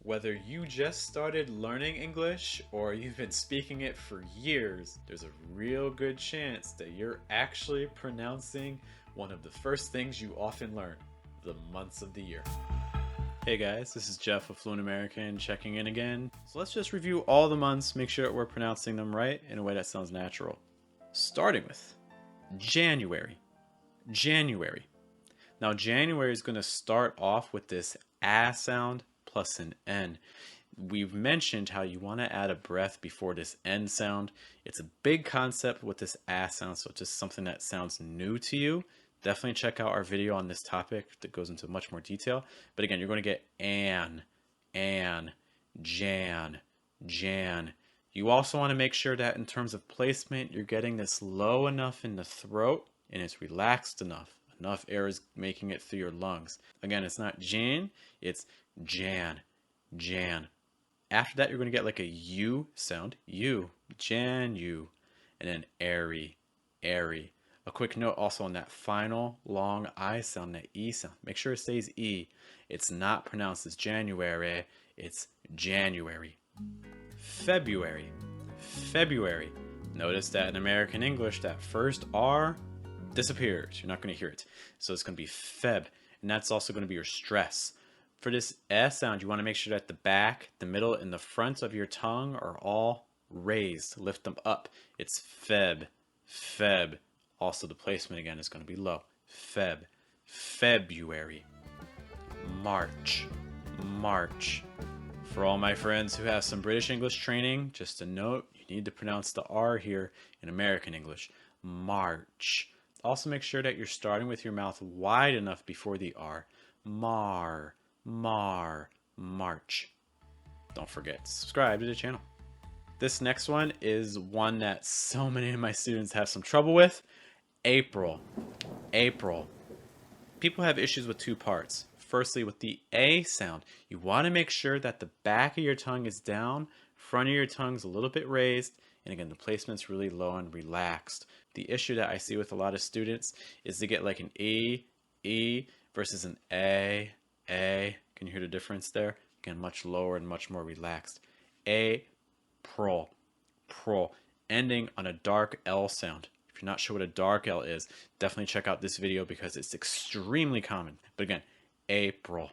Whether you just started learning English or you've been speaking it for years, there's a real good chance that you're actually pronouncing one of the first things you often learn, the months of the year. Hey guys, this is Jeff of Fluent American checking in again. So let's just review all the months, make sure that we're pronouncing them right in a way that sounds natural. Starting with January. January. Now January is going to start off with this A sound plus an N. We've mentioned how you want to add a breath before this N sound. It's a big concept with this A sound, so it's just something that sounds new to you. Definitely check out our video on this topic that goes into much more detail. But again, you're going to get an, Jan, Jan. You also want to make sure that in terms of placement, you're getting this low enough in the throat and it's relaxed enough. Enough air is making it through your lungs. Again, it's not Jan, it's Jan, Jan. After that, you're going to get like a U sound, U, Jan, U, and then airy, airy. A quick note also on that final long I sound, that E sound. Make sure it stays E. It's not pronounced as January, it's January. February, February. Notice that in American English, that first R disappears. You're not going to hear it. So it's going to be Feb, and that's also going to be your stress. For this S sound, you want to make sure that the back, the middle, and the front of your tongue are all raised. Lift them up. It's Feb, Feb. Also, the placement again is going to be low. Feb, February. March, March. For all my friends who have some British English training, just a note, you need to pronounce the R here in American English. March. Also make sure that you're starting with your mouth wide enough before the R. Mar, Mar, March. Don't forget to subscribe to the channel. This next one is one that so many of my students have some trouble with. April, April. People have issues with two parts. Firstly, with the A sound, you want to make sure that the back of your tongue is down, front of your tongue's a little bit raised, and again, the placement's really low and relaxed. The issue that I see with a lot of students is to get like an E versus an A. Can you hear the difference there? Again, much lower and much more relaxed. April, pro, ending on a dark L sound. If you're not sure what a dark L is, definitely check out this video because it's extremely common. But again, April,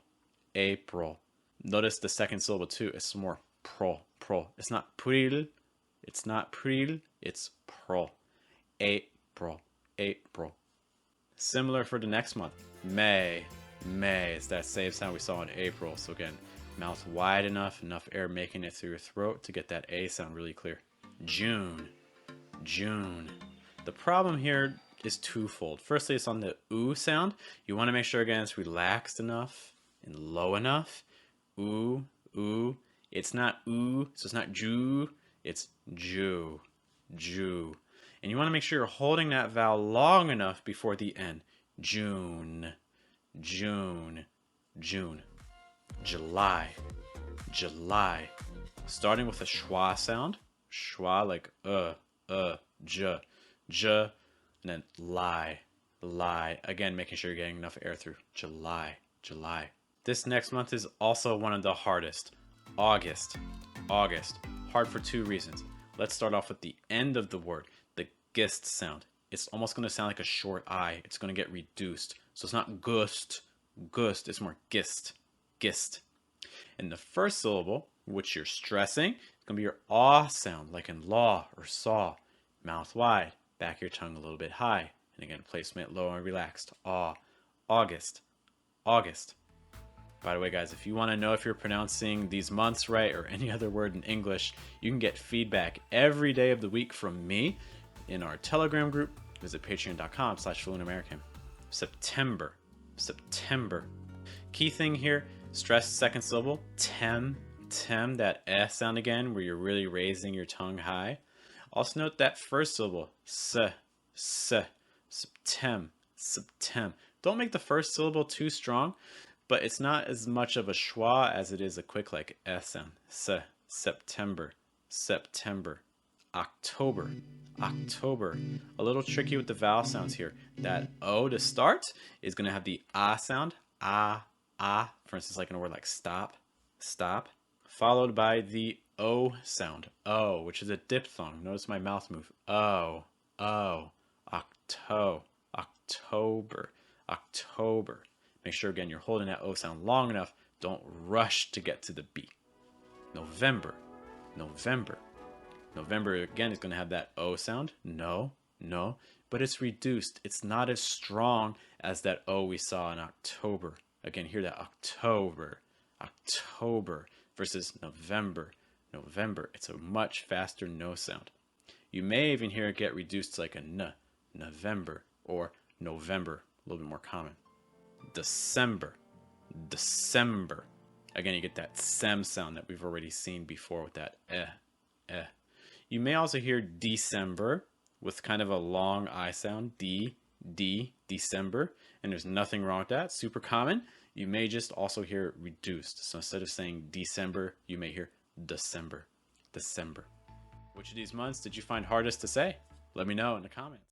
April. Notice the second syllable too. It's more pro. It's not pril. It's not pril. It's pro. April, April. Similar for the next month. May. It's that same sound we saw in April. So again, mouth wide enough air making it through your throat to get that A sound really clear. June. The problem here is twofold. Firstly, it's on the oo sound. You want to make sure again it's relaxed enough and low enough. Oo. It's not oo, so it's not Jew, it's Jew. And you want to make sure you're holding that vowel long enough before the N. June. July. Starting with a schwa sound. Schwa like j, and then lie. Again, making sure you're getting enough air through. July. This next month is also one of the hardest. August. Hard for two reasons. Let's start off with the end of the word, the gist sound. It's almost going to sound like a short I. It's going to get reduced. So it's not gust, it's more gist. And the first syllable, which you're stressing, is going to be your aw sound, like in law or saw. Mouth wide, back your tongue a little bit high. And again, placement low and relaxed. Aw. August. By the way, guys, if you want to know if you're pronouncing these months right or any other word in English, you can get feedback every day of the week from me in our Telegram group. Visit patreon.com/fluentamerican. September. Key thing here, stress second syllable. Tem, that S sound again, where you're really raising your tongue high. Also note that first syllable, Septem. Don't make the first syllable too strong, but it's not as much of a schwa as it is a quick like S sound. September. October. A little tricky with the vowel sounds here. That O to start is going to have the ah sound. Ah. For instance, like in a word like stop. followed by the O sound. O, which is a diphthong. Notice my mouth move. O, O, October, October. Make sure again you're holding that O sound long enough. Don't rush to get to the B. November, November. November again is going to have that O sound. No, no, but it's reduced. It's not as strong as that O we saw in October. Again, hear that October, October versus November, November. It's a much faster no sound. You may even hear it get reduced to like a N, November, or November, a little bit more common. December, December. Again, you get that sem sound that we've already seen before with that eh. You may also hear December with kind of a long I sound, December, and there's nothing wrong with that, super common. You may just also hear it reduced. So instead of saying December, you may hear December, December. Which of these months did you find hardest to say? Let me know in the comments.